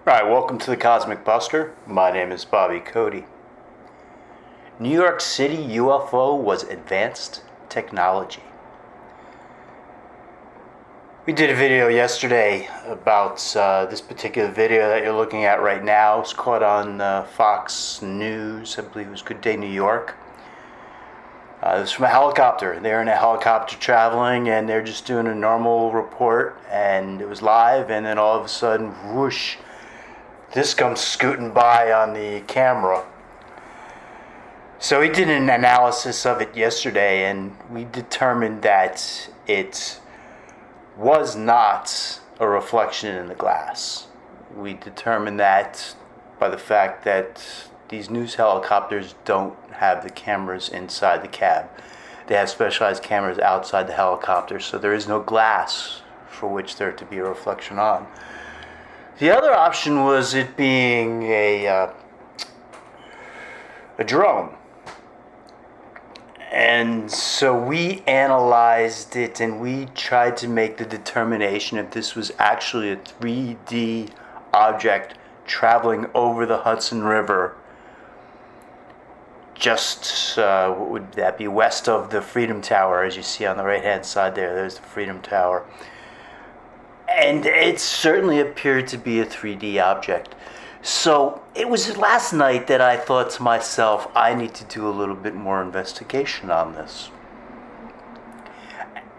Alright, welcome to the Cosmic Busker. My name is Bobby Codey. New York City UFO was advanced technology. We did a video yesterday about this particular video that you're looking at right now. It's caught on Fox News. I believe it was Good Day New York. It was from a helicopter. They're in a helicopter traveling and they're just doing a normal report, and it was live, and then all of a sudden, whoosh, this comes scooting by on the camera. So we did an analysis of it yesterday, and we determined that it was not a reflection in the glass. We determined that by the fact that these news helicopters don't have the cameras inside the cab. They have specialized cameras outside the helicopter, so there is no glass for which there to be a reflection on. The other option was it being a drone. And so we analyzed it and we tried to make the determination if this was actually a 3D object traveling over the Hudson River, just, what would that be, west of the Freedom Tower, as you see on the right hand side there. There's the Freedom Tower. And it certainly appeared to be a 3D object. So it was last night that I thought to myself, I need to do a little bit more investigation on this.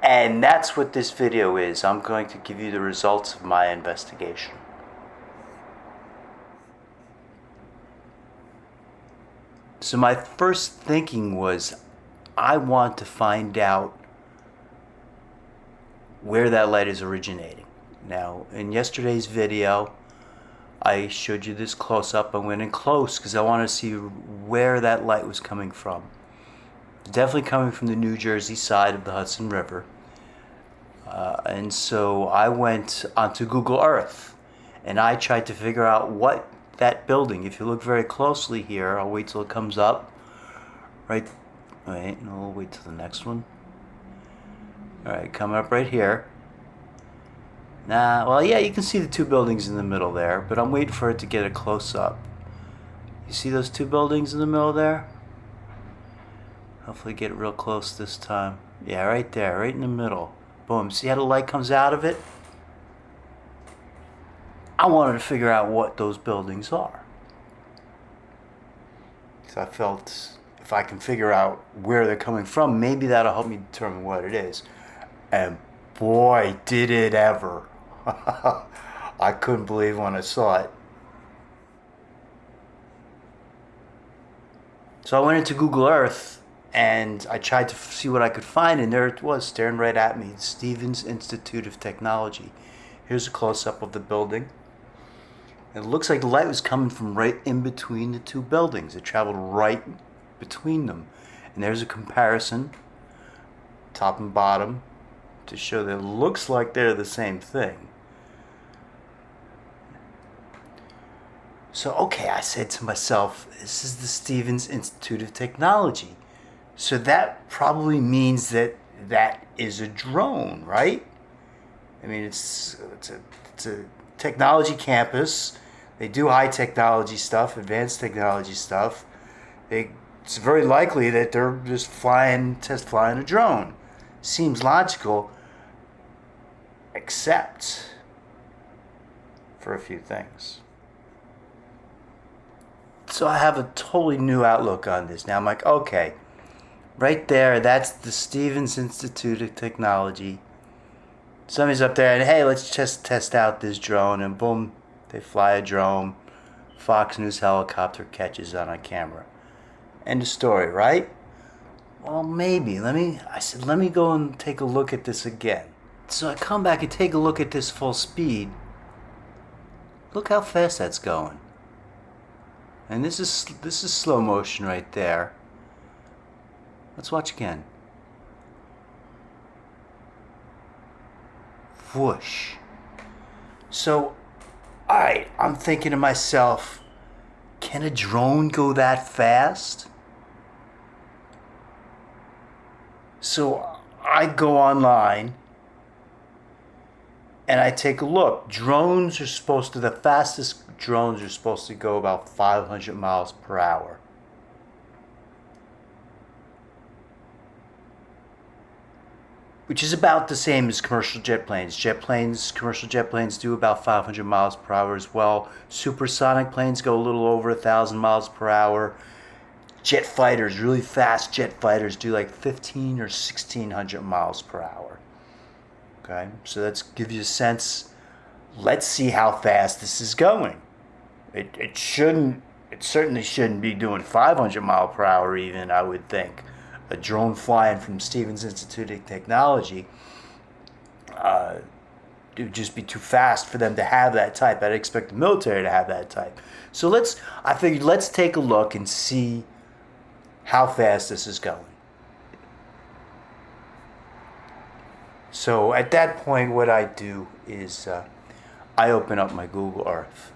And that's what this video is. I'm going to give you the results of my investigation. So my first thinking was, I want to find out where that light is originating. Now, in yesterday's video, I showed you this close-up. I went in close because I wanted to see where that light was coming from. Definitely coming from the New Jersey side of the Hudson River. And so I went onto Google Earth, and I tried to figure out what that building, if you look very closely here, I'll wait till it comes up. Wait, no, we'll wait till the next one. Alright, coming up right here. Well, yeah, you can see the two buildings in the middle there, but I'm waiting for it to get a close-up. You see those two buildings in the middle there? Hopefully get it real close this time. Yeah, right there, right in the middle. Boom, see how the light comes out of it? I wanted to figure out what those buildings are. Because I felt if I can figure out where they're coming from, maybe that'll help me determine what it is. And boy, did it ever. I couldn't believe when I saw it. So I went into Google Earth and I tried to see what I could find, and there it was, staring right at me, the Stevens Institute of Technology. Here's a close-up of the building. It looks like the light was coming from right in between the two buildings. It traveled right between them. And there's a comparison, top and bottom, to show that it looks like they're the same thing. So, okay, I said to myself, this is the Stevens Institute of Technology. So that probably means that that is a drone, right? I mean, it's a technology campus. They do high technology stuff, advanced technology stuff. It's very likely that they're just test flying a drone. Seems logical, except for a few things. So I have a totally new outlook on this. Now I'm like, okay, right there, that's the Stevens Institute of Technology. Somebody's up there and, hey, let's just test out this drone, and boom, they fly a drone. Fox News helicopter catches on a camera. End of story, right? Well, maybe. Let me go and take a look at this again. So I come back and take a look at this full speed. Look how fast that's going. And this is slow motion right there. Let's watch again. Whoosh. So, alright, I'm thinking to myself, can a drone go that fast? So I go online and I take a look. The fastest drones are supposed to go about 500 miles per hour. Which is about the same as commercial jet planes. Commercial jet planes do about 500 miles per hour as well. Supersonic planes go a little over 1,000 miles per hour. Jet fighters, really fast jet fighters, do like 1,500 or 1,600 miles per hour. Okay, so let's give you a sense. Let's see how fast this is going. It certainly shouldn't be doing 500 mile per hour even, I would think. A drone flying from Stevens Institute of Technology, it would just be too fast for them to have that type. I'd expect the military to have that type. So I figured let's take a look and see how fast this is going. So at that point, what I do is I open up my Google Earth.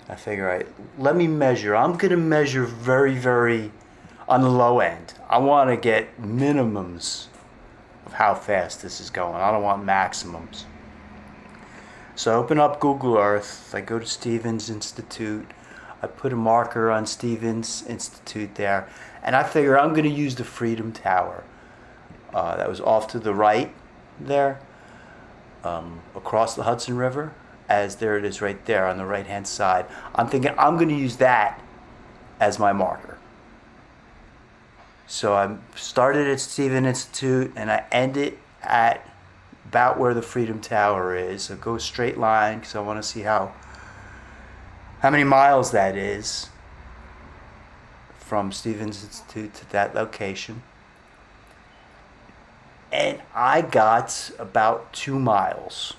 I figure, let me measure. I'm going to measure very, very on the low end. I want to get minimums of how fast this is going. I don't want maximums. So I open up Google Earth. I go to Stevens Institute. I put a marker on Stevens Institute there. And I figure I'm going to use the Freedom Tower. That was off to the right there, across the Hudson River. As there it is right there on the right-hand side. I'm thinking I'm going to use that as my marker. So I started at Stevens Institute and I end it at about where the Freedom Tower is. So go straight line because I want to see how many miles that is from Stevens Institute to that location. And I got about 2 miles.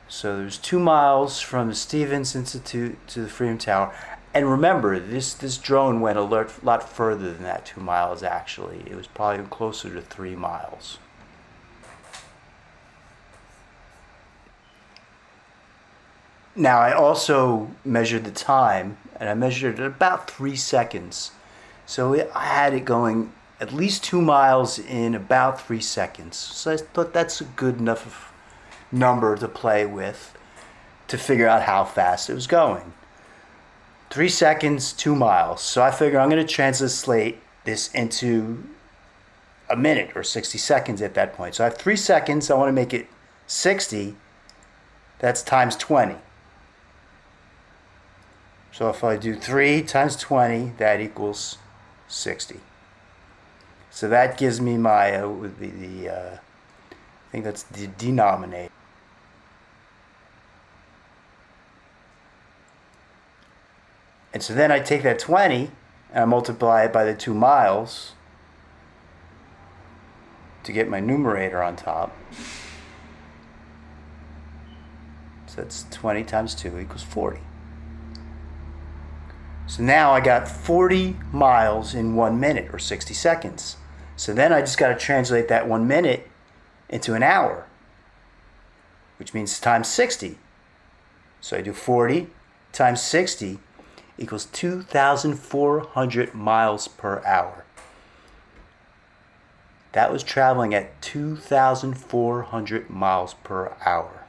So there's 2 miles from the Stevens Institute to the Freedom Tower. And remember, this drone went a lot further than that 2 miles, actually. It was probably closer to 3 miles. Now, I also measured the time, and I measured it at about 3 seconds. So I had it going at least 2 miles in about 3 seconds. So I thought that's a good enough number to play with to figure out how fast it was going. 3 seconds, 2 miles. So I figure I'm going to translate this into a minute or 60 seconds at that point. So I have 3 seconds. I want to make it 60. That's times 20. So if I do 3 times 20, that equals 60. So that gives me my, I think that's the denominator. And so then I take that 20 and I multiply it by the 2 miles to get my numerator on top. So that's 20 times 2 equals 40. So now I got 40 miles in 1 minute or 60 seconds. So then I just got to translate that 1 minute into an hour, which means times 60. So I do 40 times 60 equals 2,400 miles per hour. That was traveling at 2,400 miles per hour.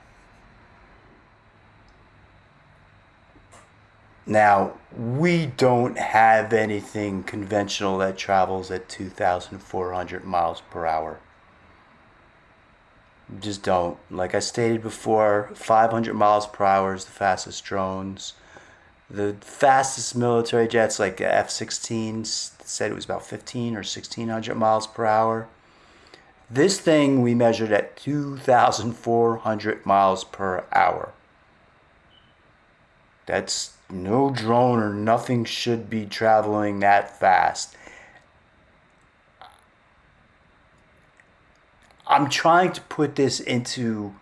Now, we don't have anything conventional that travels at 2,400 miles per hour. Just don't. Like I stated before, 500 miles per hour is the fastest drones. The fastest military jets, like the F-16s, said it was about 1,500 or 1,600 miles per hour. This thing we measured at 2,400 miles per hour. That's no drone or nothing should be traveling that fast. I'm trying to put this into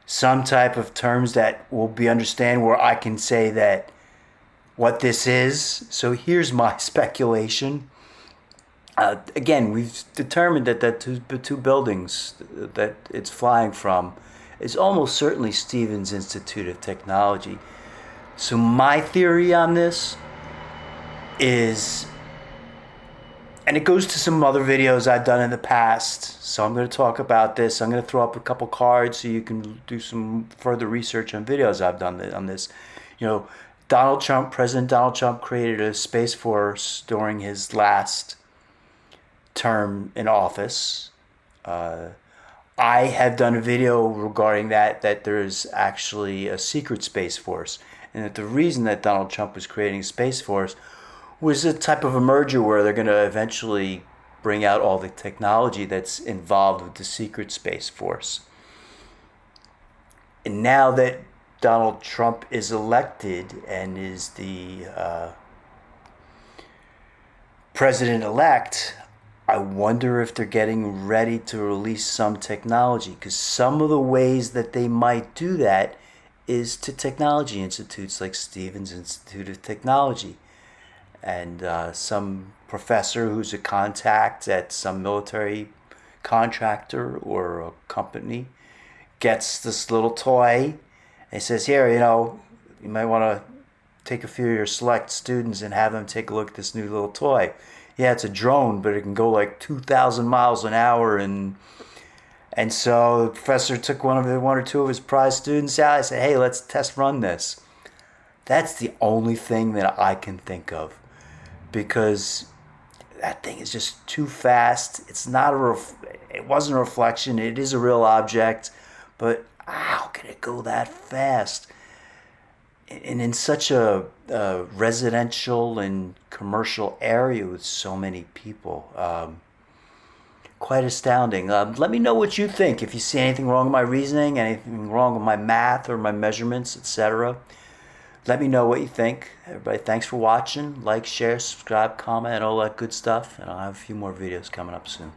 some type of terms that will be understand where I can say that what this is. So here's my speculation. Again, we've determined that the two buildings that it's flying from is almost certainly Stevens Institute of Technology. So my theory on this is And it goes to some other videos I've done in the past. So I'm going to talk about this. I'm going to throw up a couple cards so you can do some further research on videos I've done on this. You know, President Donald Trump created a Space Force during his last term in office. I have done a video regarding that there is actually a secret Space Force. And that the reason that Donald Trump was creating a Space Force was a type of a merger where they're going to eventually bring out all the technology that's involved with the secret Space Force. And now that Donald Trump is elected and is the president-elect, I wonder if they're getting ready to release some technology, because some of the ways that they might do that is to technology institutes like Stevens Institute of Technology. And some professor who's a contact at some military contractor or a company gets this little toy and says, here, you know, you might want to take a few of your select students and have them take a look at this new little toy. Yeah, it's a drone, but it can go like 2,000 miles an hour. And so the professor took one or two of his prize students out. I said, hey, let's test run this. That's the only thing that I can think of, because that thing is just too fast. It's not it wasn't a reflection. It is a real object, but how can it go that fast? And in such a residential and commercial area with so many people, quite astounding. Let me know what you think. If you see anything wrong with my reasoning, anything wrong with my math or my measurements, etc. Let me know what you think. Everybody, thanks for watching. Like, share, subscribe, comment, and all that good stuff. And I'll have a few more videos coming up soon.